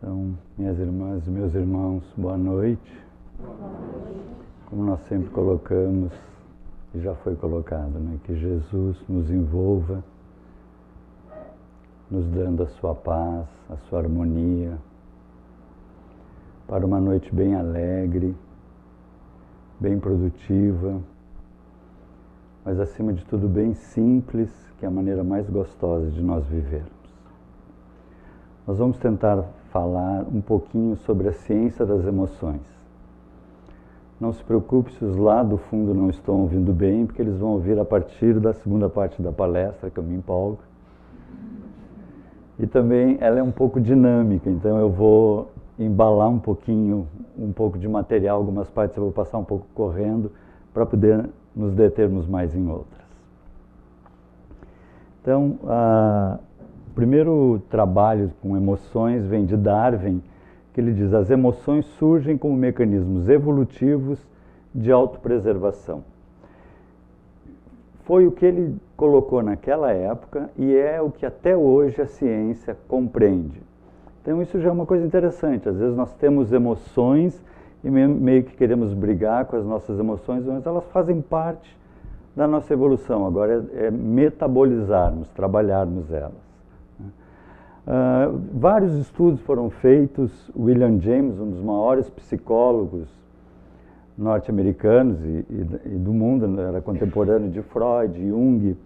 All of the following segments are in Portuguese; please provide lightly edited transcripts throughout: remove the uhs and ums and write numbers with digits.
Então, minhas irmãs e meus irmãos, boa noite. Como nós sempre colocamos, e já foi colocado, né, que Jesus nos envolva, nos dando a sua paz, a sua harmonia, para uma noite bem alegre, bem produtiva, mas acima de tudo bem simples, que é a maneira mais gostosa de nós vivermos. Nós vamos tentar falar um pouquinho sobre a ciência das emoções. Não se preocupe se os lá do fundo não estão ouvindo bem, porque eles vão ouvir a partir da segunda parte da palestra, que eu me empolgo. E também ela é um pouco dinâmica, então eu vou embalar um pouquinho, um pouco de material, algumas partes eu vou passar um pouco correndo, para poder nos determos mais em outras. Então, o primeiro trabalho com emoções vem de Darwin, que ele diz: as emoções surgem como mecanismos evolutivos de autopreservação. Foi o que ele colocou naquela época e é o que até hoje a ciência compreende. Então isso já é uma coisa interessante. Às vezes nós temos emoções e meio que queremos brigar com as nossas emoções, mas elas fazem parte da nossa evolução. Agora é metabolizarmos, trabalharmos elas. Vários estudos foram feitos. William James, um dos maiores psicólogos norte-americanos e do mundo, era contemporâneo de Freud, Jung,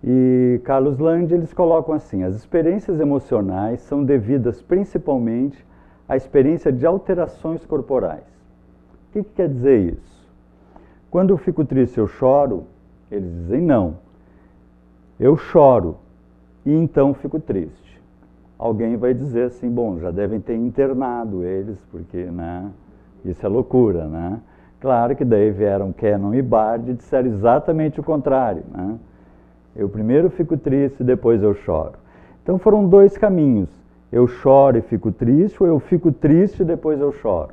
e Carlos Land, eles colocam assim: as experiências emocionais são devidas principalmente à experiência de alterações corporais. O que quer dizer isso? Quando eu fico triste, eu choro? Eles dizem não. Eu choro e então fico triste. Alguém vai dizer assim: bom, já devem ter internado eles, porque, né, isso é loucura, né? Claro que daí vieram Cannon e Bard e disseram exatamente o contrário, né? Eu primeiro fico triste, depois eu choro. Então foram dois caminhos: eu choro e fico triste, ou eu fico triste e depois eu choro.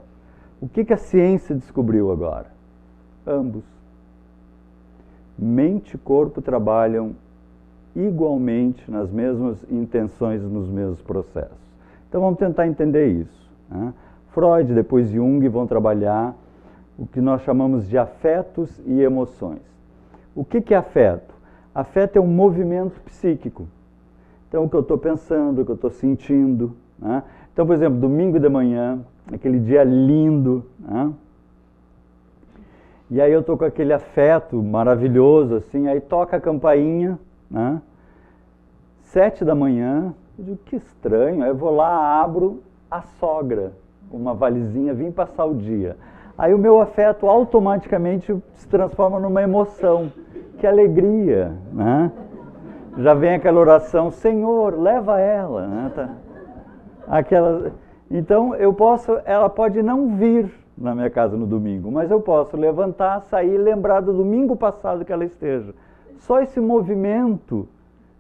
O que a ciência descobriu agora? Ambos. Mente e corpo trabalham igualmente nas mesmas intenções, nos mesmos processos. Então vamos tentar entender isso, né? Freud, depois Jung, vão trabalhar o que nós chamamos de afetos e emoções. O que é afeto? Afeto é um movimento psíquico. Então o que eu estou pensando, o que eu estou sentindo, né? Então, por exemplo, domingo de manhã, aquele dia lindo, né? E aí eu estou com aquele afeto maravilhoso, assim, aí toca a campainha, né? 7 da manhã, eu digo, que estranho. Aí eu vou lá, abro a sogra, uma valizinha, vim passar o dia. Aí o meu afeto automaticamente se transforma numa emoção, que alegria, né? Já vem aquela oração: Senhor, leva ela, né? Então ela pode não vir na minha casa no domingo, mas eu posso levantar, sair e lembrar do domingo passado que ela esteja. Só esse movimento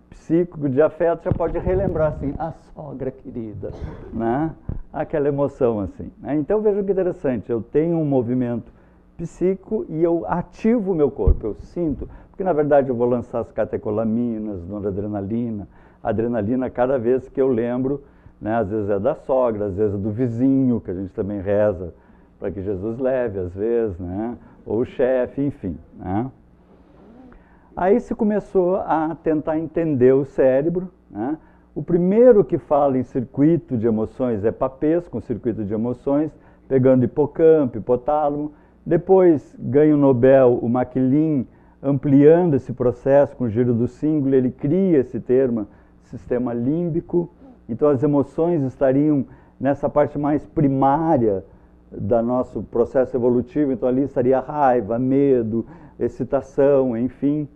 psíquico de afeto já pode relembrar assim: a sogra querida, né? Aquela emoção assim, né? Então vejam que interessante, eu tenho um movimento psíquico e eu ativo o meu corpo, eu sinto, porque na verdade eu vou lançar as catecolaminas, noradrenalina, adrenalina cada vez que eu lembro, né? Às vezes é da sogra, às vezes é do vizinho, que a gente também reza para que Jesus leve, às vezes, né? Ou o chefe, enfim, né? Aí se começou a tentar entender o cérebro, né? O primeiro que fala em circuito de emoções é Papez, com circuito de emoções, pegando hipocampo, hipotálamo. Depois ganha o Nobel o MacLean, ampliando esse processo com o giro do símbolo, ele cria esse termo, sistema límbico. Então as emoções estariam nessa parte mais primária do nosso processo evolutivo, então ali estaria raiva, medo, excitação, enfim.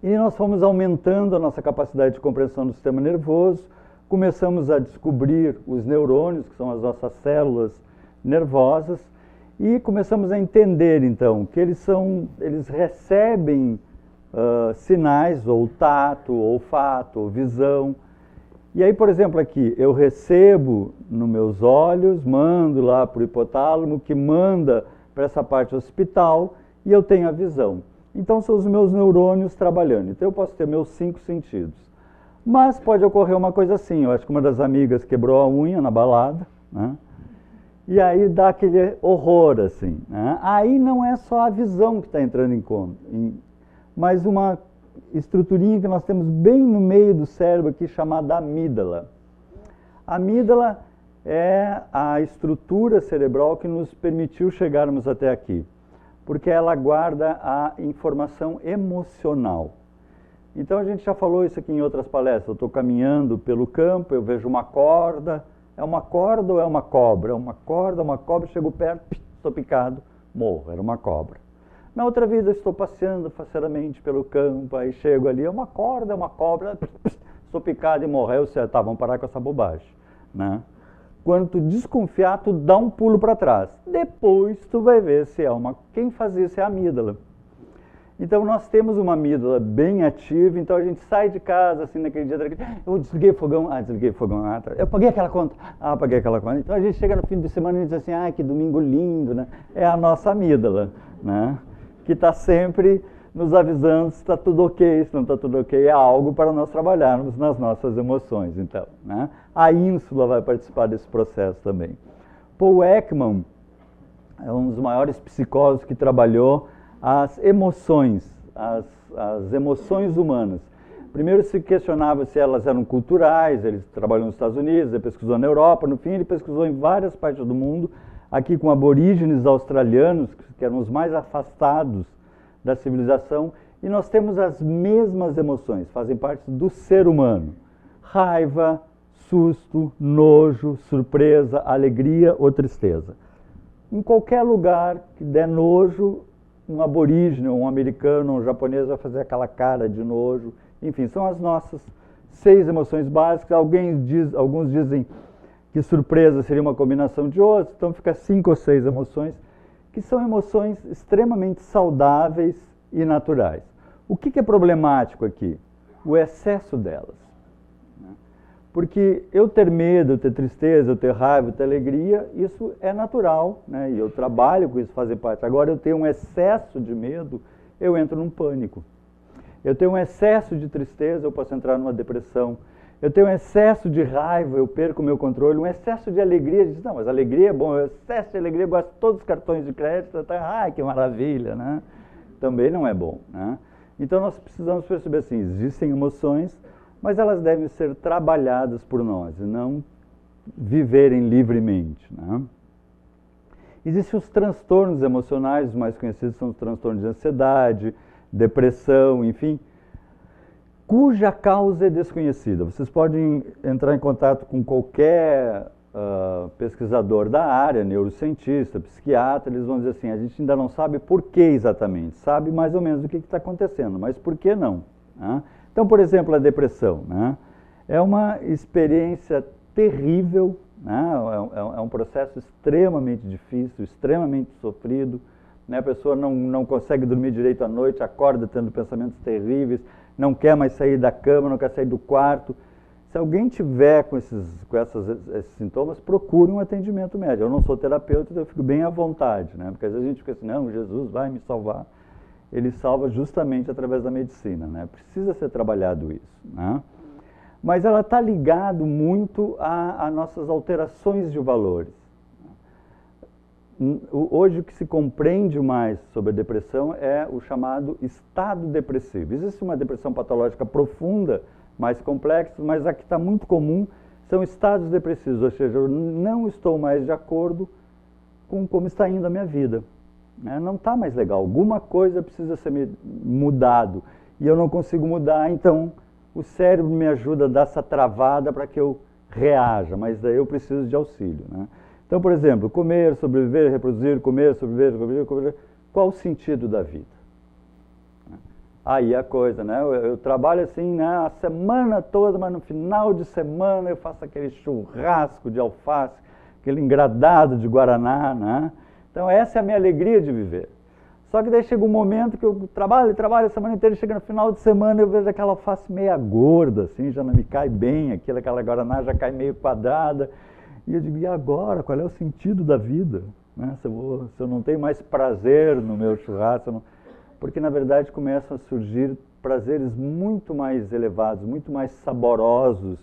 E nós fomos aumentando a nossa capacidade de compreensão do sistema nervoso, começamos a descobrir os neurônios, que são as nossas células nervosas, e começamos a entender, então, que eles recebem sinais, ou tato, ou olfato, ou visão. E aí, por exemplo, aqui, eu recebo nos meus olhos, mando lá para o hipotálamo, que manda para essa parte hospital, e eu tenho a visão. Então são os meus neurônios trabalhando. Então eu posso ter meus 5 sentidos: Mas pode ocorrer uma coisa assim, eu acho que uma das amigas quebrou a unha na balada, né? E aí dá aquele horror, assim, né? Aí não é só a visão que está entrando em conta, mas uma estruturinha que nós temos bem no meio do cérebro aqui, chamada amígdala. A amígdala é a estrutura cerebral que nos permitiu chegarmos até aqui, porque ela guarda a informação emocional. Então a gente já falou isso aqui em outras palestras. Eu estou caminhando pelo campo, eu vejo uma corda. É uma corda ou é uma cobra? É uma corda, uma cobra, chego perto, estou picado, morro, era uma cobra. Na outra vida estou passeando faceiramente pelo campo, aí chego ali, é uma corda, é uma cobra, estou picado e morro. Aí eu sei, tá, vamos parar com essa bobagem, né? Quando tu desconfiar, tu dá um pulo para trás. Depois tu vai ver se é uma... Quem faz isso é a amígdala. Então nós temos uma amígdala bem ativa, então a gente sai de casa assim naquele dia, eu desliguei o fogão, tá. Eu paguei aquela conta, paguei aquela conta. Então a gente chega no fim de semana e diz assim, que domingo lindo, né? É a nossa amígdala, né? Que está sempre nos avisando se está tudo ok, se não está tudo ok, é algo para nós trabalharmos nas nossas emoções, então, né? A ínsula vai participar desse processo também. Paul Ekman é um dos maiores psicólogos que trabalhou as emoções, as emoções humanas. Primeiro se questionava se elas eram culturais, ele trabalhou nos Estados Unidos, ele pesquisou na Europa, no fim ele pesquisou em várias partes do mundo, aqui com aborígenes australianos, que eram os mais afastados da civilização, e nós temos as mesmas emoções, fazem parte do ser humano. Raiva, susto, nojo, surpresa, alegria ou tristeza. Em qualquer lugar que der nojo, um aborígene, um americano, um japonês vai fazer aquela cara de nojo. Enfim, são as nossas 6 emoções básicas. Alguns dizem que surpresa seria uma combinação de outros, então fica 5 ou 6 emoções, que são emoções extremamente saudáveis e naturais. O que é problemático aqui? O excesso delas. Porque eu ter medo, eu ter tristeza, eu ter raiva, eu ter alegria, isso é natural, né? E eu trabalho com isso, fazer parte. Agora eu tenho um excesso de medo, eu entro num pânico. Eu tenho um excesso de tristeza, eu posso entrar numa depressão. Eu tenho um excesso de raiva, eu perco o meu controle. Um excesso de alegria, diz, não, mas alegria é bom. Um excesso de alegria, eu gosto de todos os cartões de crédito, tá? Que maravilha, né? Também não é bom, né? Então nós precisamos perceber assim, existem emoções, mas elas devem ser trabalhadas por nós e não viverem livremente, né? Existem os transtornos emocionais, os mais conhecidos são os transtornos de ansiedade, depressão, enfim, cuja causa é desconhecida. Vocês podem entrar em contato com qualquer pesquisador da área, neurocientista, psiquiatra, eles vão dizer assim, a gente ainda não sabe por que exatamente, sabe mais ou menos o que está acontecendo, mas por que não, né? Então, por exemplo, a depressão, né? É uma experiência terrível, né? É um processo extremamente difícil, extremamente sofrido, né? A pessoa não consegue dormir direito à noite, acorda tendo pensamentos terríveis, não quer mais sair da cama, não quer sair do quarto. Se alguém tiver com esses sintomas, procure um atendimento médico. Eu não sou terapeuta, então eu fico bem à vontade, né? Porque às vezes a gente fica assim, não, Jesus vai me salvar. Ele salva justamente através da medicina, né? Precisa ser trabalhado isso, né? Mas ela está ligada muito a nossas alterações de valores. Hoje o que se compreende mais sobre a depressão é o chamado estado depressivo. Existe uma depressão patológica profunda, mais complexa, mas a que está muito comum são estados depressivos, ou seja, eu não estou mais de acordo com como está indo a minha vida. Não está mais legal, alguma coisa precisa ser mudado e eu não consigo mudar, então o cérebro me ajuda a dar essa travada para que eu reaja, mas daí eu preciso de auxílio, né? Então, por exemplo, comer, sobreviver, reproduzir, comer, sobreviver, qual o sentido da vida? Aí a coisa, né? Eu trabalho assim, né, a semana toda, mas no final de semana eu faço aquele churrasco de alface, aquele engradado de guaraná, né? Então essa é a minha alegria de viver. Só que daí chega um momento que eu trabalho a semana inteira, chega no final de semana eu vejo aquela alface meia gorda, assim, já não me cai bem, aquela guaraná já cai meio quadrada. E eu digo, e agora? Qual é o sentido da vida? Né? Se eu não tenho mais prazer no meu churrasco, porque na verdade começam a surgir prazeres muito mais elevados, muito mais saborosos,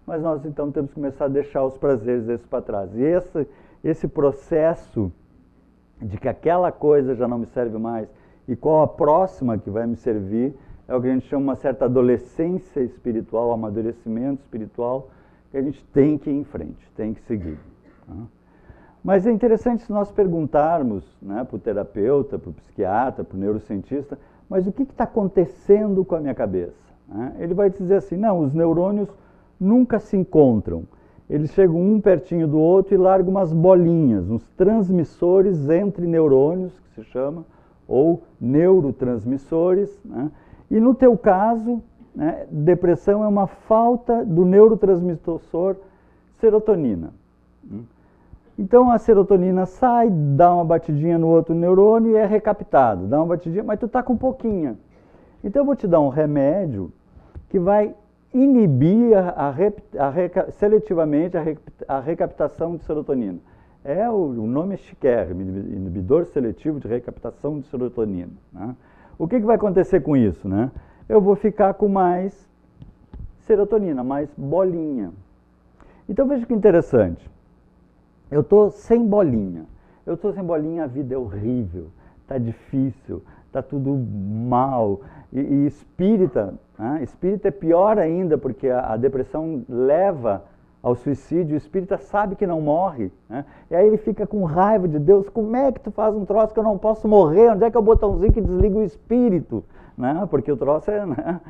mas nós então temos que começar a deixar os prazeres desses para trás. E esse processo de que aquela coisa já não me serve mais e qual a próxima que vai me servir é o que a gente chama uma certa adolescência espiritual, amadurecimento espiritual, que a gente tem que ir em frente, tem que seguir. Tá? Mas é interessante se nós perguntarmos, né, para o terapeuta, para o psiquiatra, para o neurocientista, mas o que está acontecendo com a minha cabeça? Né? Ele vai dizer assim, não, os neurônios nunca se encontram. Eles chegam um pertinho do outro e largam umas bolinhas, uns transmissores entre neurônios, que se chama, ou neurotransmissores, né? E no teu caso, né, depressão é uma falta do neurotransmissor serotonina. Então a serotonina sai, dá uma batidinha no outro neurônio e é recaptado. Dá uma batidinha, mas tu está com pouquinha. Então eu vou te dar um remédio que vai inibir seletivamente a recaptação de serotonina. O nome é chiquérrimo, inibidor seletivo de recaptação de serotonina. Né? O que vai acontecer com isso? Né? Eu vou ficar com mais serotonina, mais bolinha. Então veja que interessante. Eu estou sem bolinha. Eu estou sem bolinha, a vida é horrível, está difícil, está tudo mal. E espírita, né? Espírita é pior ainda, porque a depressão leva ao suicídio, o espírita sabe que não morre, né? E aí ele fica com raiva de Deus, como é que tu faz um troço que eu não posso morrer? Onde é que é o botãozinho que desliga o espírito? Né? Porque o troço é... Né?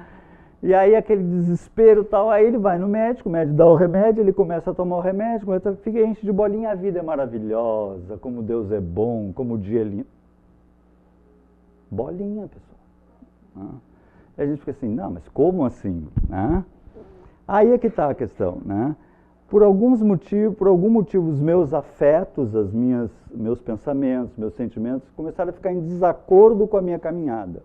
E aí aquele desespero e tal, aí ele vai no médico, o médico dá o remédio, ele começa a tomar o remédio, fica enche de bolinha, a vida é maravilhosa, como Deus é bom, como o dia é lindo. Bolinha, pessoal. A gente fica assim, não, mas como assim? Né? Aí é que está a questão, né? Por algum motivo, os meus afetos, meus pensamentos, meus sentimentos começaram a ficar em desacordo com a minha caminhada.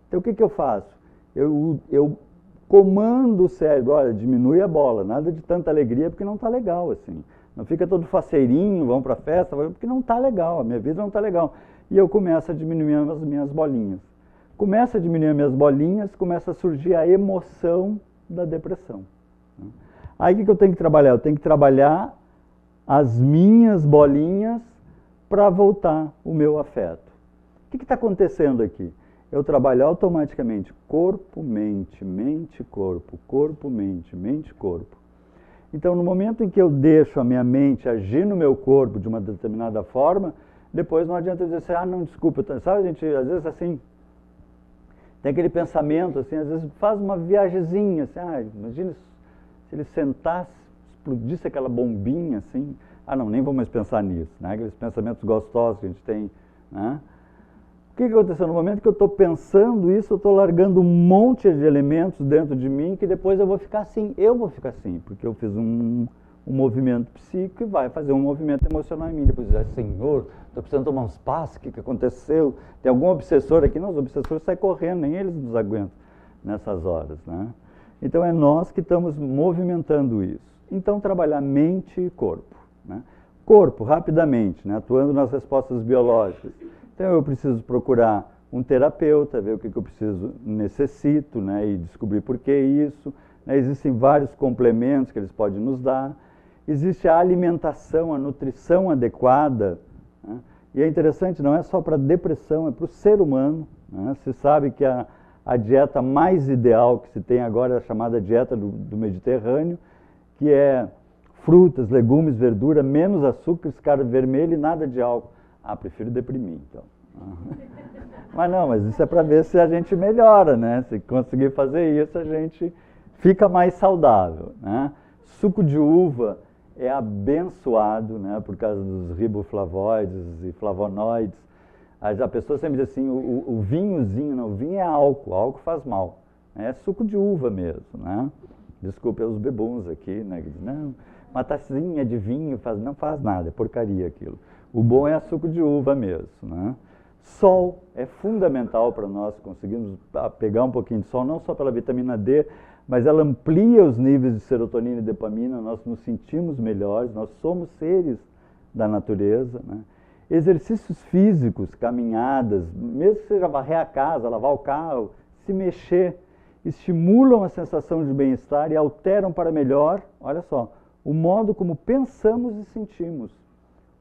Então o que eu faço? Eu comando o cérebro, olha, diminui a bola, nada de tanta alegria, porque não está legal assim. Não fica todo faceirinho, vamos para a festa, porque não está legal, a minha vida não está legal. E eu começo a diminuir as minhas bolinhas. Começa a diminuir as minhas bolinhas, começa a surgir a emoção da depressão. Aí o que eu tenho que trabalhar? Eu tenho que trabalhar as minhas bolinhas para voltar o meu afeto. O que está acontecendo aqui? Eu trabalho automaticamente corpo, mente, mente, corpo, corpo, mente, mente, corpo. Então, no momento em que eu deixo a minha mente agir no meu corpo de uma determinada forma, depois não adianta eu dizer assim, ah, não, desculpa, sabe, a gente, às vezes assim, tem aquele pensamento, assim, às vezes faz uma viagemzinha, assim, imagina se ele sentasse, explodisse aquela bombinha, assim, não, nem vou mais pensar nisso, né? Aqueles pensamentos gostosos que a gente tem, né? O que aconteceu? No momento que eu estou pensando isso, eu estou largando um monte de elementos dentro de mim que depois eu vou ficar assim, porque eu fiz um movimento psíquico e vai fazer um movimento emocional em mim. Depois diz, Senhor, estou precisando tomar uns passos, o que aconteceu? Tem algum obsessor aqui? Não, os obsessores saem correndo, nem eles nos aguentam nessas horas, né? Então é nós que estamos movimentando isso. Então trabalhar mente e corpo, né? Corpo, rapidamente, né? Atuando nas respostas biológicas. Então eu preciso procurar um terapeuta, ver o que eu necessito, né? E descobrir por que isso. Né? Existem vários complementos que eles podem nos dar. Existe a alimentação, a nutrição adequada, né? E é interessante, não é só para a depressão, é para o ser humano, né? Se sabe que a dieta mais ideal que se tem agora é a chamada dieta do Mediterrâneo, que é frutas, legumes, verdura, menos açúcar, carne vermelha e nada de álcool. Prefiro deprimir, então. Mas isso é para ver se a gente melhora, né? Se conseguir fazer isso, a gente fica mais saudável, né? Suco de uva é abençoado, né? Por causa dos riboflavoides e flavonoides. A pessoa sempre diz assim, o vinhozinho, não, o vinho é álcool faz mal. É suco de uva mesmo, né? Desculpe os bebuns aqui, né? Não, uma tacinha de vinho não faz nada, é porcaria aquilo. O bom é suco de uva mesmo, né? Sol é fundamental para nós conseguirmos pegar um pouquinho de sol, não só pela vitamina D, mas ela amplia os níveis de serotonina e dopamina, nós nos sentimos melhores, nós somos seres da natureza, né? Exercícios físicos, caminhadas, mesmo que seja varrer a casa, lavar o carro, se mexer estimulam a sensação de bem-estar e alteram para melhor, olha só, o modo como pensamos e sentimos.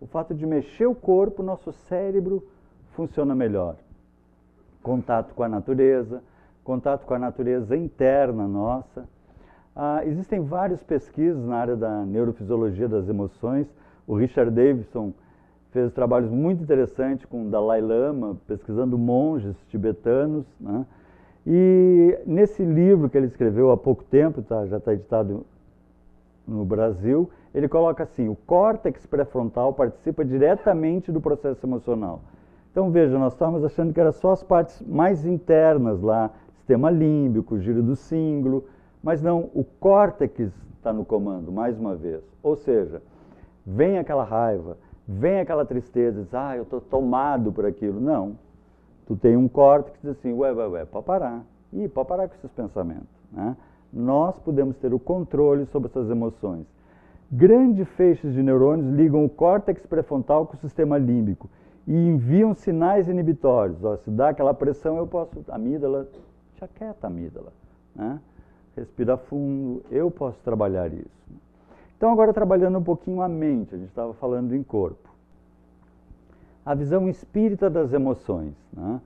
O fato de mexer o corpo, nosso cérebro funciona melhor. Contato com a natureza interna nossa. Existem várias pesquisas na área da neurofisiologia das emoções. O Richard Davidson fez trabalhos muito interessantes com o Dalai Lama, pesquisando monges tibetanos, né? E nesse livro que ele escreveu há pouco tempo, já está editado no Brasil, ele coloca assim: o córtex pré-frontal participa diretamente do processo emocional. Então veja, nós estávamos achando que eram só as partes mais internas lá, sistema límbico, giro do cíngulo, mas não, o córtex está no comando, mais uma vez. Ou seja, vem aquela raiva, vem aquela tristeza, diz, eu estou tomado por aquilo. Não. Tu tem um córtex que diz assim, pode parar. Pode parar com esses pensamentos, né? Nós podemos ter o controle sobre essas emoções. Grandes feixes de neurônios ligam o córtex pré-frontal com o sistema límbico e enviam sinais inibitórios. Se dá aquela pressão, eu posso... Amígdala, já quieta a amígdala, né? Respira fundo, eu posso trabalhar isso. Então agora trabalhando um pouquinho a mente, a gente estava falando em corpo. A visão espírita das emoções, né,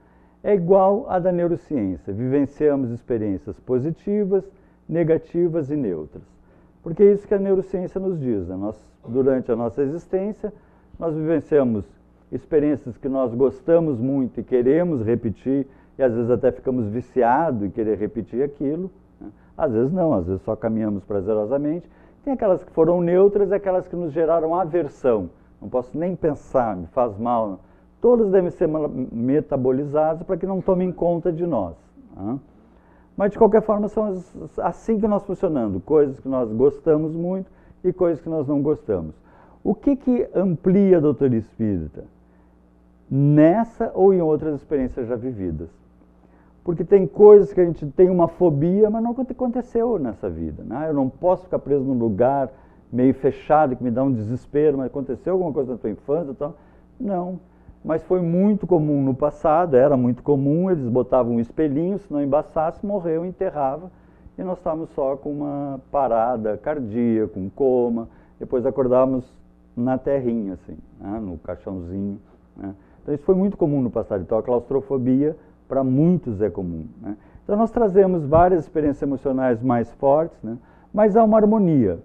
é igual à da neurociência. Vivenciamos experiências positivas, negativas e neutras. Porque é isso que a neurociência nos diz, né? Durante a nossa existência, nós vivenciamos experiências que nós gostamos muito e queremos repetir, e às vezes até ficamos viciados em querer repetir aquilo, né? Às vezes não, às vezes só caminhamos prazerosamente. Tem aquelas que foram neutras e aquelas que nos geraram aversão. Não posso nem pensar, me faz mal. Todas devem ser metabolizadas para que não tomem conta de nós, né? Mas, de qualquer forma, são assim que nós funcionamos. Coisas que nós gostamos muito e coisas que nós não gostamos. O que amplia a doutrina espírita? Nessa ou em outras experiências já vividas. Porque tem coisas que a gente tem uma fobia, mas não aconteceu nessa vida, né? Eu não posso ficar preso num lugar meio fechado, que me dá um desespero, mas aconteceu alguma coisa na tua infância e tal? Não. Mas foi muito comum no passado, era muito comum, eles botavam um espelhinho, se não embaçasse, morreu, enterrava, e nós estávamos só com uma parada cardíaca, um coma, depois acordávamos na terrinha, assim, né, no caixãozinho, né? Então isso foi muito comum no passado, então a claustrofobia para muitos é comum, né? Então nós trazemos várias experiências emocionais mais fortes, né? Mas há uma harmonia,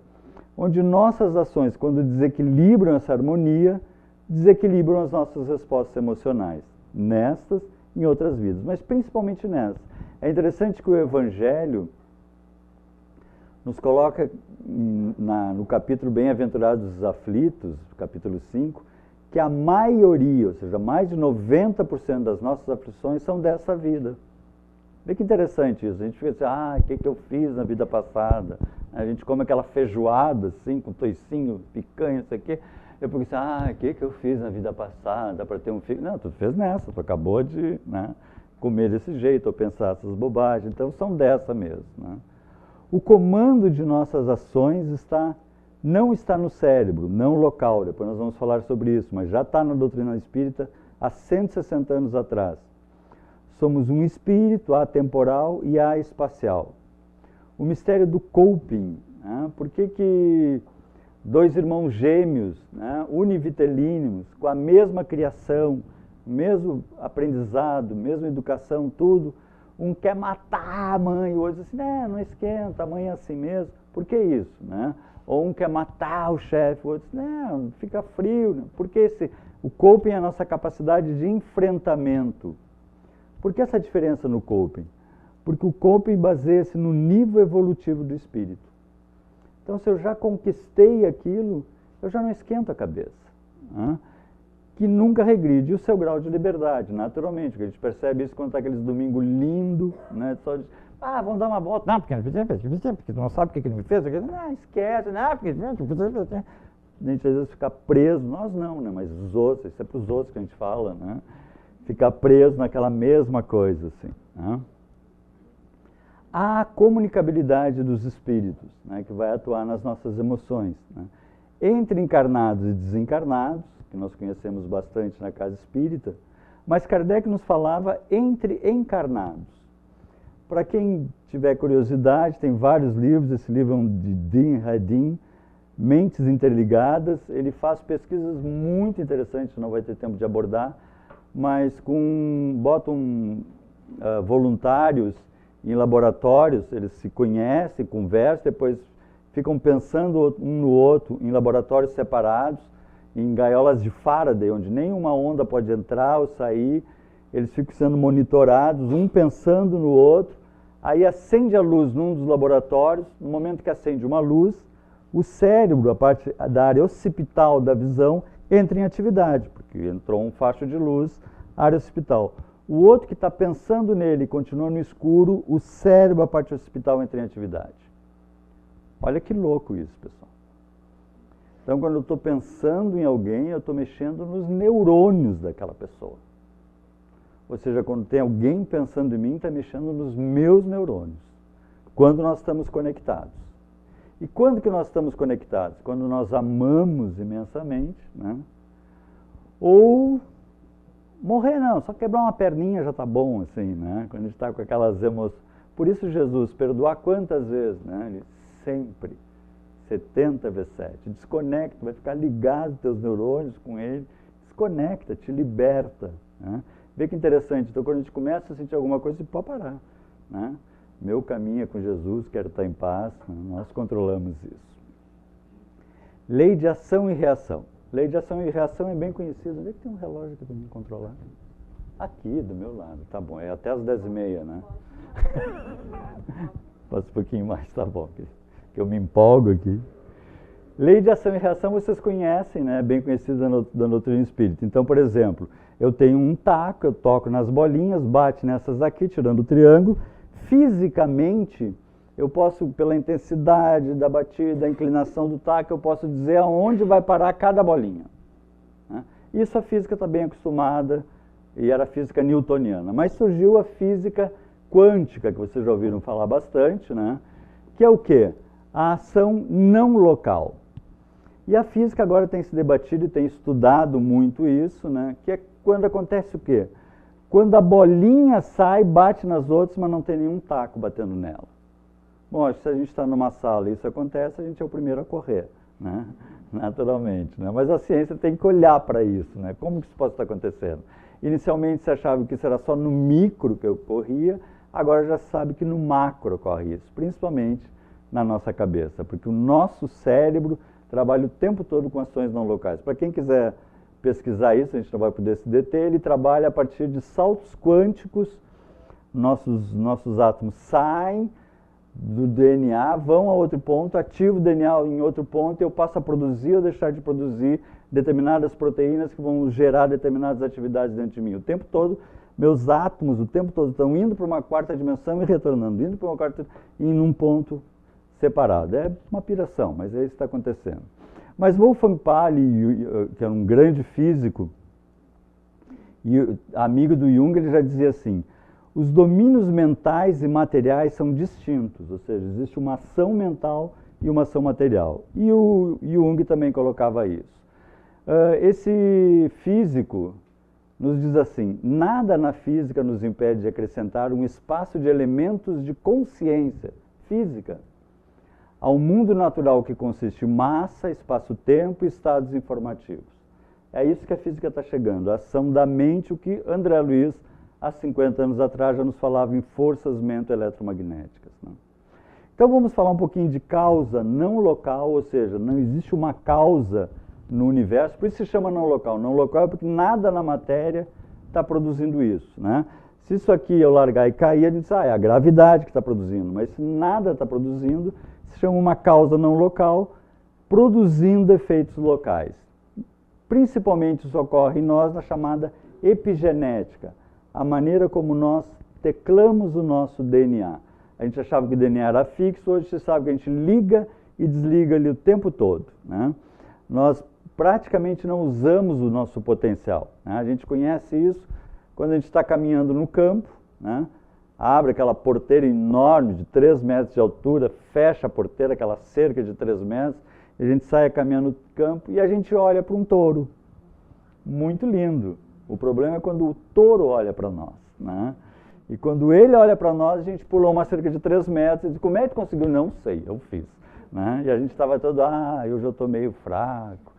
onde nossas ações, quando desequilibram essa harmonia, desequilibram as nossas respostas emocionais, nestas e em outras vidas, mas principalmente nessas. É interessante que o Evangelho nos coloca no capítulo Bem-aventurados os aflitos, capítulo 5, que a maioria, ou seja, mais de 90% das nossas aflições são dessa vida. Vê que interessante isso, a gente fica assim, o que eu fiz na vida passada? A gente come aquela feijoada assim, com toicinho, picanha, isso aqui. Eu pensei, o que eu fiz na vida passada para ter um filho? Não, tu fez nessa, tu acabou de, né, comer desse jeito, ou pensar essas bobagens, então são dessa mesmo, né? O comando de nossas ações não está no cérebro, não local, depois nós vamos falar sobre isso, mas já está na doutrina espírita há 160 anos atrás. Somos um espírito atemporal e espacial. O mistério do coping, né? Por que dois irmãos gêmeos, né, univitelíneos, com a mesma criação, mesmo aprendizado, mesma educação, tudo, um quer matar a mãe, o outro diz assim, não esquenta, a mãe é assim mesmo. Por que isso, né? Ou um quer matar o chefe, o outro diz, não, fica frio. Né? Porque o coping é a nossa capacidade de enfrentamento. Por que essa diferença no coping? Porque o coping baseia-se no nível evolutivo do espírito. Então, se eu já conquistei aquilo, eu já não esquento a cabeça, né? Que nunca regride o seu grau de liberdade, naturalmente, porque a gente percebe isso quando está aqueles domingos lindos, né? Só de, vamos dar uma volta, não, porque tu não sabe o que ele me fez, não, esquece, não, porque a gente às vezes fica preso, nós não, né? Mas os outros, isso é para os outros que a gente fala, né? Ficar preso naquela mesma coisa, assim, né? Há a comunicabilidade dos espíritos, né, que vai atuar nas nossas emoções, né? Entre encarnados e desencarnados, que nós conhecemos bastante na casa espírita, mas Kardec nos falava entre encarnados. Para quem tiver curiosidade, tem vários livros, esse livro é um de Dean Radin, Mentes Interligadas. Ele faz pesquisas muito interessantes, não vai ter tempo de abordar, mas botam voluntários em laboratórios, eles se conhecem, conversam, depois ficam pensando um no outro em laboratórios separados, em gaiolas de Faraday, onde nenhuma onda pode entrar ou sair. Eles ficam sendo monitorados, um pensando no outro. Aí acende a luz num dos laboratórios. No momento que acende uma luz, o cérebro, a parte da área occipital da visão, entra em atividade, porque entrou um facho de luz, área occipital. O outro que está pensando nele continua no escuro, o cérebro, a parte occipital, entra em atividade. Olha que louco isso, pessoal. Então, quando eu estou pensando em alguém, eu estou mexendo nos neurônios daquela pessoa. Ou seja, quando tem alguém pensando em mim, está mexendo nos meus neurônios. Quando nós estamos conectados. E quando que nós estamos conectados? Quando nós amamos imensamente, né? Ou morrer não, só quebrar uma perninha já está bom, assim, né? Quando a gente está com aquelas emoções. Por isso Jesus, perdoar quantas vezes, né? Ele sempre, 70 vezes 7. Desconecta, vai ficar ligado aos teus neurônios com ele, desconecta, te liberta, né? Vê que interessante, então quando a gente começa a sentir alguma coisa, você pode parar, né? Meu caminho é com Jesus, quero estar em paz, né? Nós controlamos isso. Lei de ação e reação. Lei de ação e reação é bem conhecida. Onde é que tem um relógio aqui para me controlar? Aqui, do meu lado. Tá bom, é até as 10h30, né? Passa um pouquinho mais, tá bom, que eu me empolgo aqui. Lei de ação e reação vocês conhecem, né? Bem conhecida da doutrina espírita. Então, por exemplo, eu tenho um taco, eu toco nas bolinhas, bate nessas aqui, tirando o triângulo. Fisicamente, eu posso, pela intensidade da batida, da inclinação do taco, eu posso dizer aonde vai parar cada bolinha, né? Isso a física está bem acostumada, e era a física newtoniana. Mas surgiu a física quântica, que vocês já ouviram falar bastante, né? Que é o quê? A ação não local. E a física agora tem se debatido e tem estudado muito isso, né? Que é quando acontece o quê? Quando a bolinha sai, bate nas outras, mas não tem nenhum taco batendo nela. Bom, acho que se a gente está numa sala e isso acontece, a gente é o primeiro a correr, né? Naturalmente, né? Mas a ciência tem que olhar para isso, né? Como que isso pode estar acontecendo? Inicialmente se achava que isso era só no micro que ocorria, agora já se sabe que no macro ocorre isso, principalmente na nossa cabeça, porque o nosso cérebro trabalha o tempo todo com ações não locais. Para quem quiser pesquisar isso, a gente não vai poder se deter, ele trabalha a partir de saltos quânticos. Nossos átomos saem do DNA, vão a outro ponto, ativam o DNA em outro ponto, e eu passo a produzir ou deixar de produzir determinadas proteínas que vão gerar determinadas atividades dentro de mim. O tempo todo, meus átomos, o tempo todo, estão indo para uma quarta dimensão e retornando, indo para uma quarta e em um ponto separado. É uma piração, mas é isso que está acontecendo. Mas Wolfgang Pauli, que é um grande físico e amigo do Jung, ele já dizia assim: os domínios mentais e materiais são distintos, ou seja, existe uma ação mental e uma ação material. E o Jung também colocava isso. Esse físico nos diz assim: nada na física nos impede de acrescentar um espaço de elementos de consciência física ao mundo natural, que consiste em massa, espaço-tempo e estados informativos. É isso que a física está chegando, a ação da mente, o que André Luiz, há 50 anos atrás, já nos falava em forças mento-eletromagnéticas, né? Então vamos falar um pouquinho de causa não local, ou seja, não existe uma causa no universo, por isso se chama não local. Não local é porque nada na matéria está produzindo isso, né? Se isso aqui eu largar e cair, a gente diz, é a gravidade que está produzindo, mas se nada está produzindo, se chama uma causa não local, produzindo efeitos locais. Principalmente isso ocorre em nós na chamada epigenética, a maneira como nós teclamos o nosso DNA. A gente achava que o DNA era fixo, hoje você sabe que a gente liga e desliga ele o tempo todo, né? Nós praticamente não usamos o nosso potencial, né? A gente conhece isso quando a gente está caminhando no campo, né? Abre aquela porteira enorme de 3 metros de altura, fecha a porteira, aquela cerca de 3 metros, e a gente sai caminhando no campo e a gente olha para um touro. Muito lindo. O problema é quando o touro olha para nós, né? E quando ele olha para nós, a gente pulou uma cerca de 3 metros. E diz, como é que conseguiu? Não sei, eu fiz. Né? E a gente estava todo, hoje eu estou meio fraco.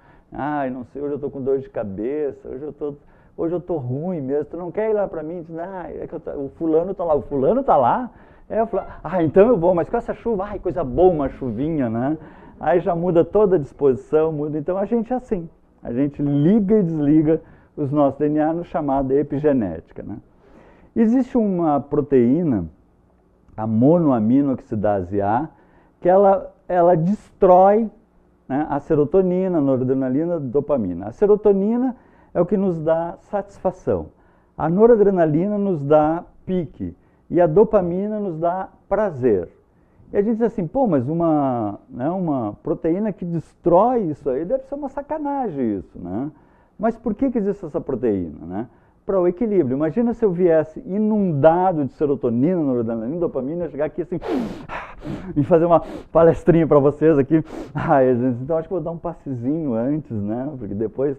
Não sei, hoje eu estou com dor de cabeça. Hoje eu estou ruim mesmo. Tu não quer ir lá para mim? Diz, é que o fulano está lá. O fulano está lá? Eu falo, então eu vou, mas com essa chuva, coisa boa, uma chuvinha, né? Aí já muda toda a disposição, muda. Então a gente é assim. A gente liga e desliga os nossos DNA no chamado epigenética, né? Existe uma proteína, a monoaminoxidase A, que ela destrói, né, a serotonina, a noradrenalina, a dopamina. A serotonina é o que nos dá satisfação. A noradrenalina nos dá pique. E a dopamina nos dá prazer. E a gente diz assim, mas uma proteína que destrói isso aí, deve ser uma sacanagem isso, né? Mas por que existe essa proteína, né? Para o equilíbrio. Imagina se eu viesse inundado de serotonina, noradrenalina, dopamina, chegar aqui assim e fazer uma palestrinha para vocês aqui. Então acho que vou dar um passezinho antes, né? Porque depois...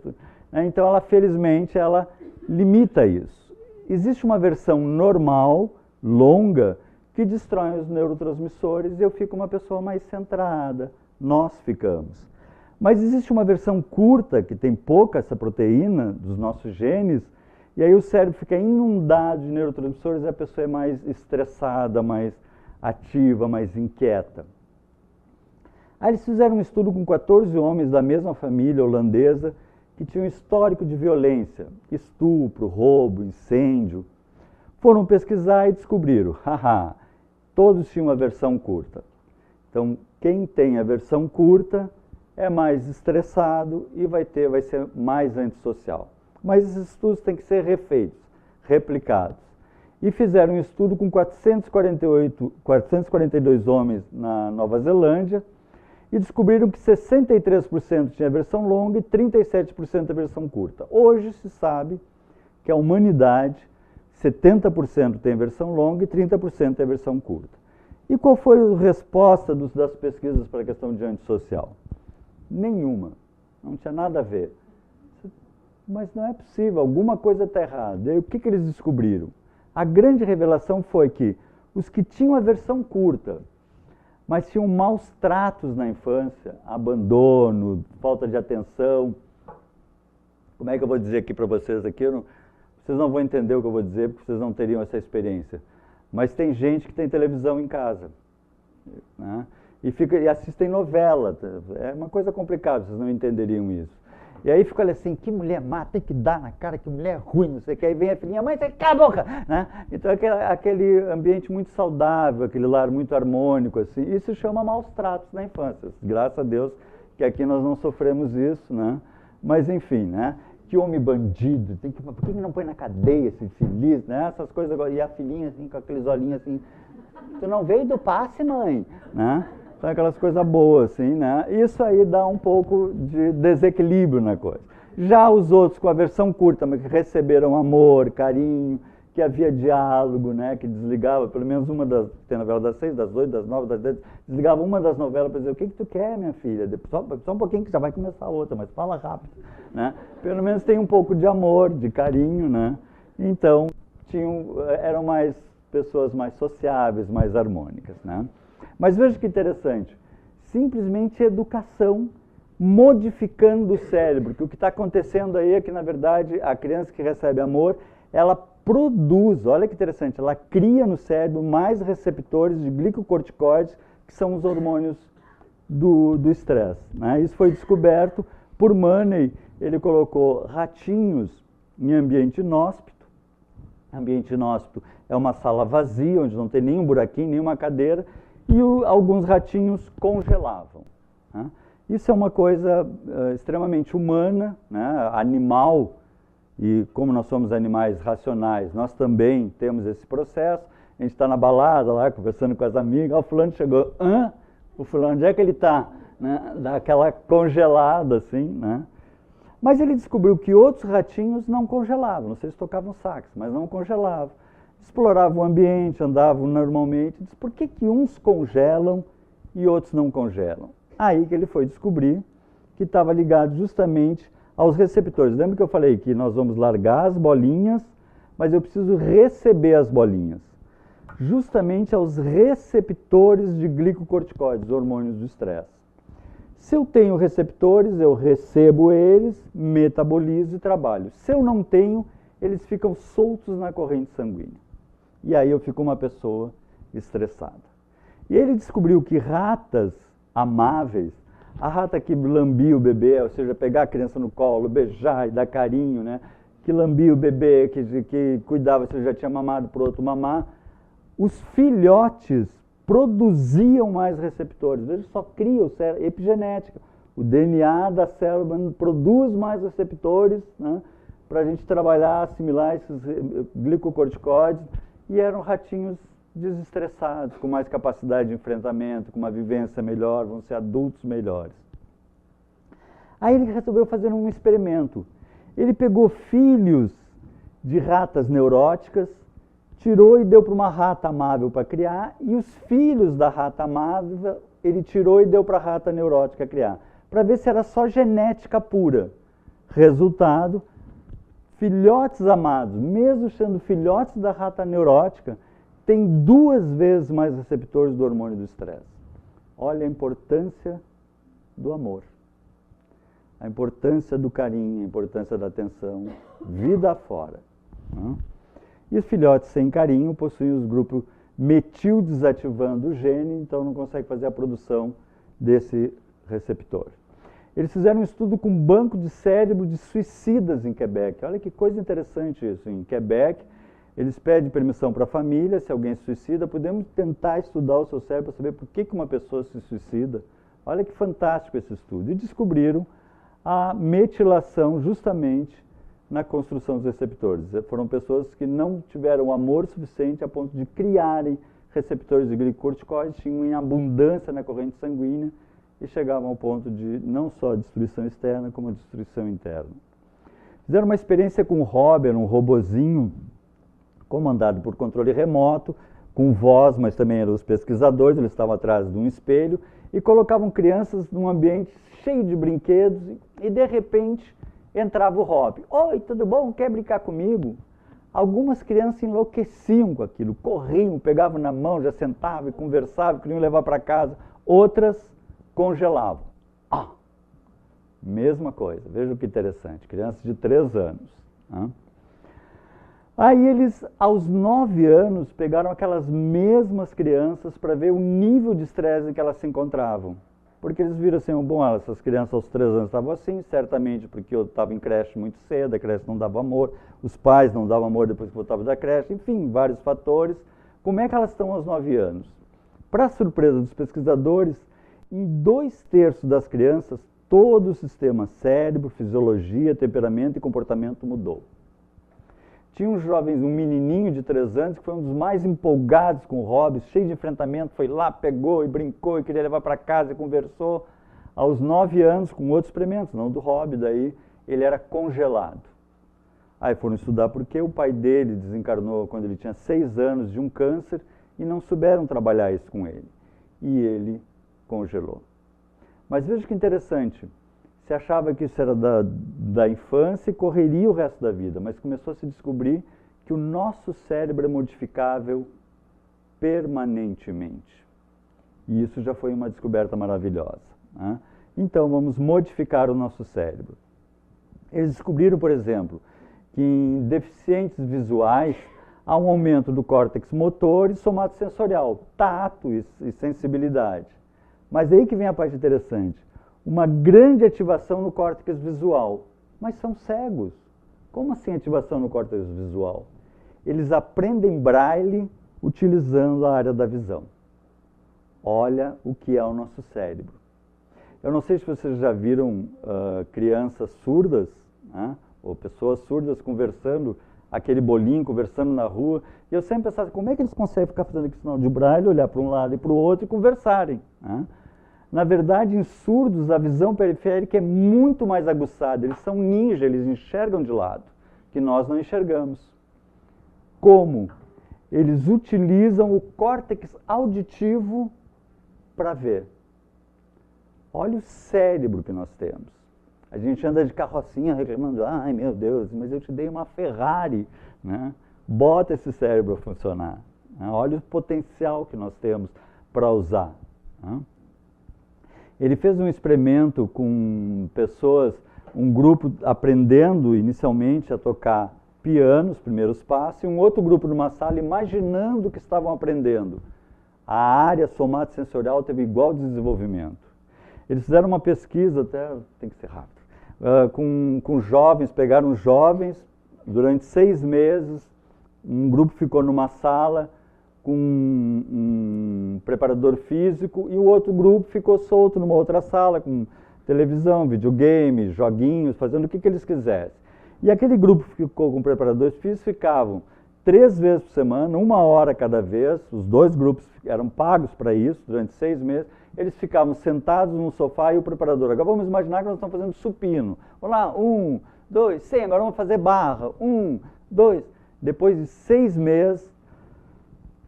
Então ela, felizmente, ela limita isso. Existe uma versão normal, longa, que destrói os neurotransmissores e eu fico uma pessoa mais centrada. Nós ficamos. Mas existe uma versão curta, que tem pouca essa proteína dos nossos genes, e aí o cérebro fica inundado de neurotransmissores e a pessoa é mais estressada, mais ativa, mais inquieta. Aí eles fizeram um estudo com 14 homens da mesma família holandesa que tinham histórico de violência, estupro, roubo, incêndio. Foram pesquisar e descobriram, todos tinham a versão curta. Então, quem tem a versão curta é mais estressado e vai ser mais antissocial. Mas esses estudos têm que ser refeitos, replicados. E fizeram um estudo com 442 homens na Nova Zelândia e descobriram que 63% tinha a versão longa e 37% a versão curta. Hoje se sabe que a humanidade, 70% tem a versão longa e 30% tem a versão curta. E qual foi a resposta das pesquisas para a questão de antissocial? Nenhuma. Não tinha nada a ver. Mas não é possível, alguma coisa está errada. E o que eles descobriram? A grande revelação foi que os que tinham a versão curta, mas tinham maus tratos na infância, abandono, falta de atenção. Como é que eu vou dizer aqui para vocês aqui? Vocês não vão entender o que eu vou dizer, porque vocês não teriam essa experiência. Mas tem gente que tem televisão em casa, né? E assistem novela. É uma coisa complicada, vocês não entenderiam isso. E aí fica assim, que mulher má, tem que dar na cara, que mulher ruim, não sei o que. Aí vem a filhinha, mãe, você cala a boca! Né? Então aquele ambiente muito saudável, aquele lar muito harmônico, assim, isso chama maus tratos na infância. Graças a Deus que aqui nós não sofremos isso, né? Mas enfim, né? Que homem bandido, por que não põe na cadeia esse infeliz, né? Essas coisas agora. E a filhinha assim, com aqueles olhinhos assim, tu não veio do passe, mãe? Né? São aquelas coisas boas, assim, né? Isso aí dá um pouco de desequilíbrio na coisa. Já os outros com a versão curta, mas que receberam amor, carinho, que havia diálogo, né? Que desligava pelo menos uma das... Tem novela das 6, das 8, das 9, das 10. Desligava uma das novelas para dizer, o que tu quer, minha filha? Só um pouquinho que já vai começar outra, mas fala rápido, né? Pelo menos tem um pouco de amor, de carinho, né? Então, eram mais pessoas mais sociáveis, mais harmônicas, né? Mas veja que interessante, simplesmente educação modificando o cérebro, que o que está acontecendo aí é que, na verdade, a criança que recebe amor, ela produz, olha que interessante, ela cria no cérebro mais receptores de glicocorticoides, que são os hormônios do estresse, né? Isso foi descoberto por Money, ele colocou ratinhos em ambiente inóspito. Ambiente inóspito é uma sala vazia, onde não tem nenhum buraquinho, nenhuma cadeira, e alguns ratinhos congelavam, né? Isso é uma coisa extremamente humana, né? Animal, e como nós somos animais racionais, nós também temos esse processo. A gente está na balada lá, conversando com as amigas, o fulano chegou, o fulano, onde é que ele está? Né? Dá aquela congelada assim, né? Mas ele descobriu que outros ratinhos não congelavam, não sei se tocavam sax, mas não congelavam. Exploravam o ambiente, andavam normalmente. Diz, por que uns congelam e outros não congelam? Aí que ele foi descobrir que estava ligado justamente aos receptores. Lembra que eu falei que nós vamos largar as bolinhas mas eu preciso receber as bolinhas. Justamente aos receptores de glicocorticoides, hormônios do estresse. Se eu tenho receptores, eu recebo eles, metabolizo e trabalho. Se eu não tenho, eles ficam soltos na corrente sanguínea. E aí eu fico uma pessoa estressada. E ele descobriu que ratas amáveis, a rata que lambia o bebê, ou seja, pegar a criança no colo, beijar e dar carinho, né? Que lambia o bebê, que cuidava se ele já tinha mamado para o outro mamar, os filhotes produziam mais receptores. Veja, só cria o cérebro, epigenética. O DNA da célula produz mais receptores, né, para a gente trabalhar, assimilar esses glicocorticoides, e eram ratinhos desestressados, com mais capacidade de enfrentamento, com uma vivência melhor, vão ser adultos melhores. Aí ele resolveu fazer um experimento. Ele pegou filhos de ratas neuróticas, tirou e deu para uma rata amável para criar, e os filhos da rata amável ele tirou e deu para a rata neurótica criar, para ver se era só genética pura. Resultado, filhotes amados, mesmo sendo filhotes da rata neurótica, têm 2 vezes mais receptores do hormônio do estresse. Olha a importância do amor, a importância do carinho, a importância da atenção, vida afora. E os filhotes sem carinho possuem os grupos metil desativando o gene, então não consegue fazer a produção desse receptor. Eles fizeram um estudo com um banco de cérebro de suicidas em Quebec. Olha que coisa interessante isso. Em Quebec, eles pedem permissão para a família, se alguém se suicida, podemos tentar estudar o seu cérebro para saber por que uma pessoa se suicida. Olha que fantástico esse estudo. E descobriram a metilação justamente na construção dos receptores. Foram pessoas que não tiveram amor suficiente a ponto de criarem receptores de glicocorticoides, tinham em abundância na corrente sanguínea e chegavam ao ponto de não só destruição externa, como destruição interna. Fizeram uma experiência com o Robert, um robozinho comandado por controle remoto, com voz, mas também eram os pesquisadores, eles estavam atrás de um espelho, e colocavam crianças num ambiente cheio de brinquedos, e de repente entrava o Rob. Oi, tudo bom? Quer brincar comigo? Algumas crianças enlouqueciam com aquilo, corriam, pegavam na mão, já sentavam e conversavam, queriam levar para casa. Outras congelavam. Mesma coisa, veja que interessante, crianças de 3 anos. Aí eles, aos 9 anos, pegaram aquelas mesmas crianças para ver o nível de estresse em que elas se encontravam. Porque eles viram assim, bom, essas crianças aos 3 anos estavam assim, certamente porque eu estava em creche muito cedo, a creche não dava amor, os pais não davam amor depois que voltavam da creche, enfim, vários fatores. Como é que elas estão aos 9 anos? Para surpresa dos pesquisadores, em 2/3 das crianças, todo o sistema cérebro, fisiologia, temperamento e comportamento mudou. Tinha um jovem, um menininho de 3 anos, que foi um dos mais empolgados com o hobby, cheio de enfrentamento, foi lá, pegou e brincou e queria levar para casa e conversou. Aos 9 anos, com outros experimentos, não do hobby, daí ele era congelado. Aí foram estudar porque o pai dele desencarnou quando ele tinha 6 anos de um câncer e não souberam trabalhar isso com ele. E ele congelou. Mas veja que interessante. Se achava que isso era da infância e correria o resto da vida, mas começou a se descobrir que o nosso cérebro é modificável permanentemente. E isso já foi uma descoberta maravilhosa. Então, vamos modificar o nosso cérebro. Eles descobriram, por exemplo, que em deficientes visuais há um aumento do córtex motor e somatosensorial, tato e sensibilidade. Mas aí que vem a parte interessante. Uma grande ativação no córtex visual. Mas são cegos. Como assim ativação no córtex visual? Eles aprendem braille utilizando a área da visão. Olha o que é o nosso cérebro. Eu não sei se vocês já viram crianças surdas, ou pessoas surdas conversando, aquele bolinho, conversando na rua. E eu sempre pensava, como é que eles conseguem ficar fazendo aquele sinal de braille, olhar para um lado e para o outro e conversarem? Na verdade, em surdos, a visão periférica é muito mais aguçada. Eles são ninja, eles enxergam de lado, que nós não enxergamos. Como? Eles utilizam o córtex auditivo para ver. Olha o cérebro que nós temos. A gente anda de carrocinha reclamando, ai meu Deus, mas eu te dei uma Ferrari, né? bota esse cérebro a funcionar. Né? Olha o potencial que nós temos para usar. Né? Ele fez um experimento com pessoas, um grupo aprendendo inicialmente a tocar piano, os primeiros passos, e um outro grupo numa sala imaginando que estavam aprendendo. A área somatosensorial teve igual desenvolvimento. Eles fizeram uma pesquisa, até tem que ser rápido, com jovens, pegaram jovens, durante 6 meses, um grupo ficou numa sala com um preparador físico e o outro grupo ficou solto numa outra sala com televisão, videogame, joguinhos, fazendo o que eles quisessem. E aquele grupo que ficou com preparadores físicos ficavam 3 vezes por semana, 1 hora cada vez, os 2 grupos eram pagos para isso durante 6 meses, eles ficavam sentados no sofá e o preparador. Agora vamos imaginar que nós estamos fazendo supino. Vamos lá, 1, 2, 100, agora vamos fazer barra, 1, 2. Depois de 6 meses,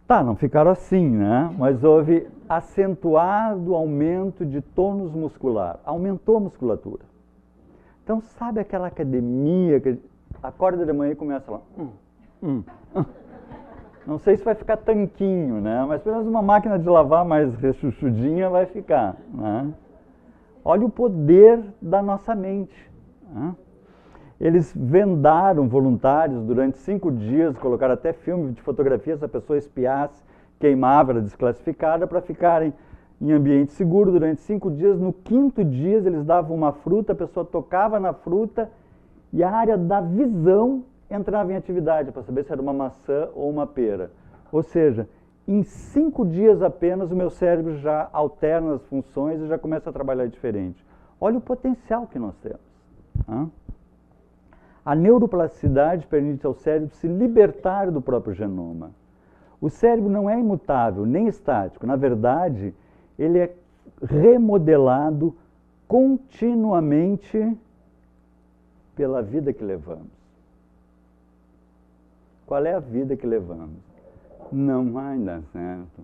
não ficaram assim, né? Mas houve acentuado aumento de tônus muscular, aumentou a musculatura. Então, sabe aquela academia que acorda de manhã e começa lá, Não sei se vai ficar tanquinho, né? Mas pelo menos uma máquina de lavar mais rechuchudinha vai ficar, né? Olha o poder da nossa mente. Né? Eles vendaram voluntários durante 5 dias, colocaram até filme de fotografia, se a pessoa espiasse, queimava, era desclassificada, para ficarem em ambiente seguro durante 5 dias. No 5º dia eles davam uma fruta, a pessoa tocava na fruta e a área da visão entrava em atividade para saber se era uma maçã ou uma pera. Ou seja, em 5 dias apenas o meu cérebro já alterna as funções e já começa a trabalhar diferente. Olha o potencial que nós temos. Né? A neuroplasticidade permite ao cérebro se libertar do próprio genoma. O cérebro não é imutável, nem estático. Na verdade, ele é remodelado continuamente pela vida que levamos. Qual é a vida que levamos? Não vai dar certo.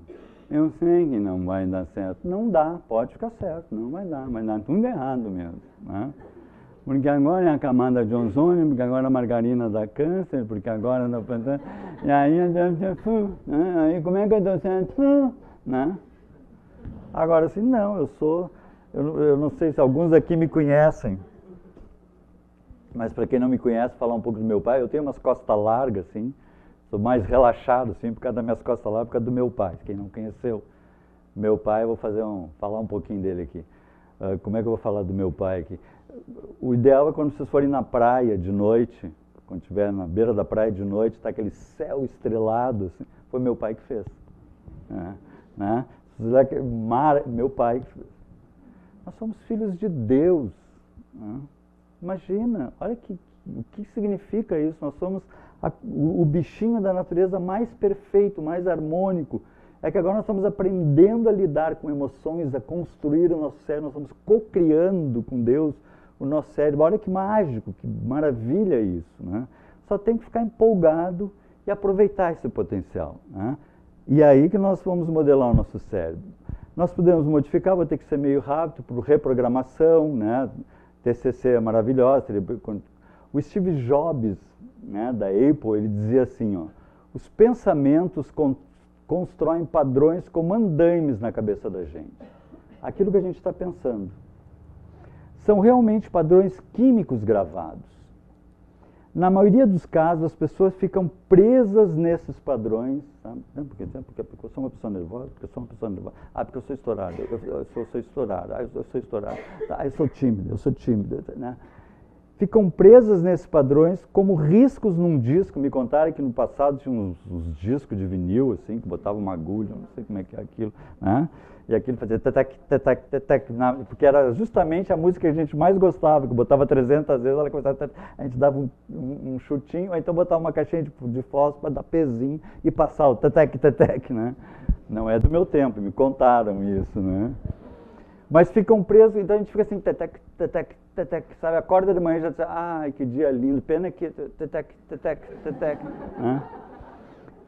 Eu sei que não vai dar certo. Não dá, pode ficar certo, não vai dar tudo errado mesmo. Né? Porque agora é a camada de ozônio, porque agora a margarina dá câncer, porque agora... E aí, aí como é que eu dou certo? Né? Agora, assim, não, eu não sei se alguns aqui me conhecem, mas para quem não me conhece, falar um pouco do meu pai, eu tenho umas costas largas, assim, sou mais relaxado, assim, por causa das minhas costas largas, por causa do meu pai. Quem não conheceu meu pai, eu vou falar um pouquinho dele aqui. Como é que eu vou falar do meu pai aqui? O ideal é quando vocês forem na praia de noite, quando estiver na beira da praia de noite, está aquele céu estrelado, assim, foi meu pai que fez. Né? Meu pai que fez. Nós somos filhos de Deus. Né? Imagina, olha o que significa isso. Nós somos o bichinho da natureza mais perfeito, mais harmônico. É que agora nós estamos aprendendo a lidar com emoções, a construir o nosso cérebro, nós estamos co-criando com Deus o nosso cérebro. Olha que mágico, que maravilha isso. Né? Só tem que ficar empolgado e aproveitar esse potencial. Né? E aí que nós vamos modelar o nosso cérebro. Nós podemos modificar, vou ter que ser meio rápido, por reprogramação, né? TCC é maravilhosa. O Steve Jobs, né, da Apple, ele dizia assim, ó, os pensamentos constroem padrões como andaimes na cabeça da gente. Aquilo que a gente está pensando. São realmente padrões químicos gravados. Na maioria dos casos, as pessoas ficam presas nesses padrões. Sabe? Porque eu sou uma pessoa nervosa, porque eu sou uma pessoa nervosa. Porque eu sou estourado, eu sou estourado, eu sou estourado. Eu sou tímido. Né? Ficam presas nesses padrões como riscos num disco. Me contaram que no passado tinha uns discos de vinil, assim, que botava uma agulha, não sei como é que é aquilo, né? E aquilo fazia tetec, tetec, tetec, porque era justamente a música que a gente mais gostava, que botava 300 vezes, ela começava a gente dava um chutinho, ou então botava uma caixinha de fósforo para dar pezinho e passar o tetec, tetec, né? Não é do meu tempo, me contaram isso, né? Mas ficam presos, então a gente fica assim, tetec, tetec, tetec, sabe? Acorda de manhã e já diz, ai, que dia lindo, pena que tetec, tetec, tetec, né?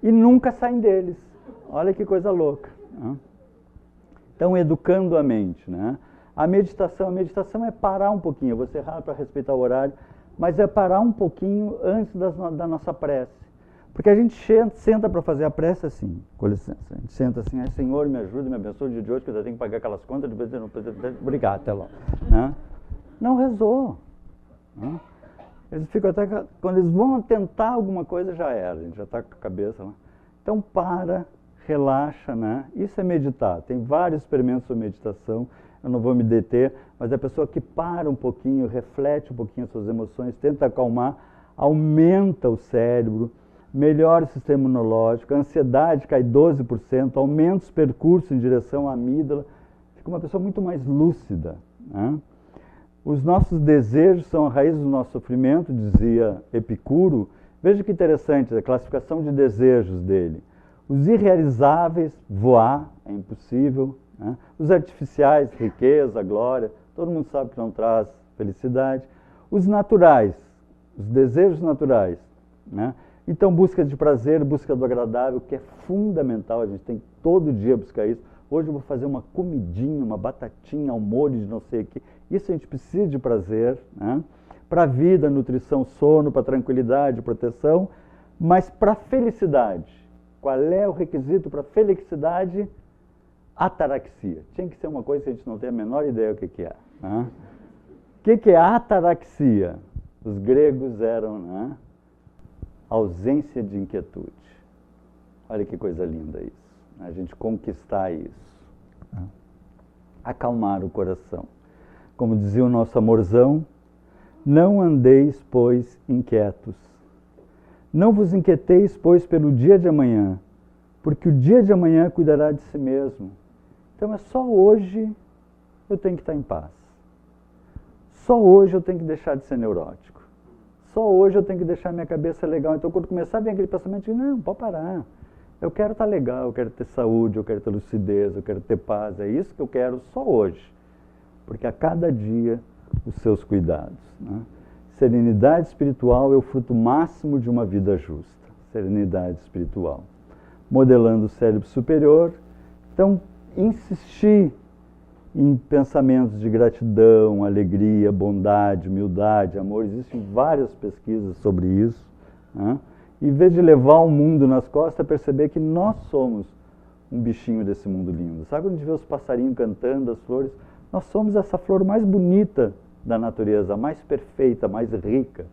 E nunca saem deles. Olha que coisa louca, né? Então, educando a mente, né? A meditação é parar um pouquinho, eu vou ser rápido para respeitar o horário, mas é parar um pouquinho antes da nossa prece. Porque a gente senta para fazer a prece assim, com licença. A gente senta assim, ai Senhor, me ajuda, me abençoe o dia de hoje, que eu tenho que pagar aquelas contas, depois eu não obrigado, até lá. Né? Não rezou. Né? Eles ficam até, quando eles vão tentar alguma coisa, já era, a gente já está com a cabeça lá. Então para, relaxa, né? Isso é meditar. Tem vários experimentos sobre meditação, eu não vou me deter, mas a pessoa que para um pouquinho, reflete um pouquinho as suas emoções, tenta acalmar, aumenta o cérebro, melhora o sistema imunológico, a ansiedade cai 12%, aumenta os percursos em direção à amígdala, fica uma pessoa muito mais lúcida. Né? Os nossos desejos são a raiz do nosso sofrimento, dizia Epicuro. Veja que interessante a classificação de desejos dele. Os irrealizáveis, voar, é impossível. Né? Os artificiais, riqueza, glória, todo mundo sabe que não traz felicidade. Os naturais, os desejos naturais. Né? Então, busca de prazer, busca do agradável, que é fundamental, a gente tem que todo dia buscar isso. Hoje eu vou fazer uma comidinha, uma batatinha ao molho de não sei o quê. Isso a gente precisa de prazer, né? Para a vida, nutrição, sono, para tranquilidade, proteção, mas para a felicidade. Qual é o requisito para a felicidade? Ataraxia. Tinha que ser uma coisa que a gente não tem a menor ideia o que é. Né? O que é ataraxia? Os gregos eram, né? Ausência de inquietude. Olha que coisa linda isso. A gente conquistar isso. Acalmar o coração. Como dizia o nosso amorzão, não andeis, pois, inquietos. Não vos inquieteis, pois, pelo dia de amanhã, porque o dia de amanhã cuidará de si mesmo. Então é só hoje eu tenho que estar em paz. Só hoje eu tenho que deixar de ser neurótico. Só hoje eu tenho que deixar minha cabeça legal. Então quando começar a vir aquele pensamento, não, pode parar. Eu quero estar legal, eu quero ter saúde, eu quero ter lucidez, eu quero ter paz. É isso que eu quero só hoje. Porque a cada dia os seus cuidados. Né? Serenidade espiritual é o fruto máximo de uma vida justa. Serenidade espiritual. Modelando o cérebro superior. Então, insistir em pensamentos de gratidão, alegria, bondade, humildade, amor. Existem várias pesquisas sobre isso. Né? Em vez de levar o mundo nas costas, perceber que nós somos um bichinho desse mundo lindo. Sabe quando a gente vê os passarinhos cantando, as flores? Nós somos essa flor mais bonita da natureza, mais perfeita, mais rica.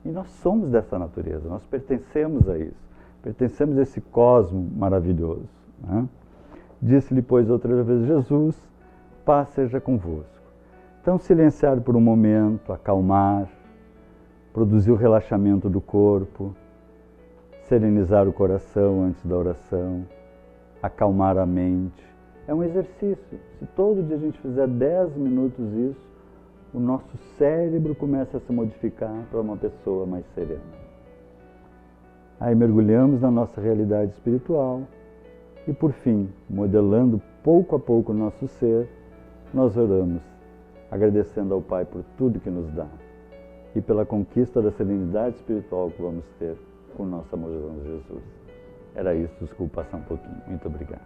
E nós somos dessa natureza, nós pertencemos a isso. Pertencemos a esse cosmo maravilhoso. Né? Disse-lhe, pois, outra vez Jesus, paz seja convosco. Então, silenciar por um momento, acalmar, produzir o relaxamento do corpo, serenizar o coração antes da oração, acalmar a mente. É um exercício. Se todo dia a gente fizer 10 minutos isso, o nosso cérebro começa a se modificar para uma pessoa mais serena. Aí mergulhamos na nossa realidade espiritual e, por fim, modelando pouco a pouco o nosso ser, nós oramos, agradecendo ao Pai por tudo que nos dá e pela conquista da serenidade espiritual que vamos ter com o nosso amorzão Jesus. Era isso, desculpa passar um pouquinho. Muito obrigado.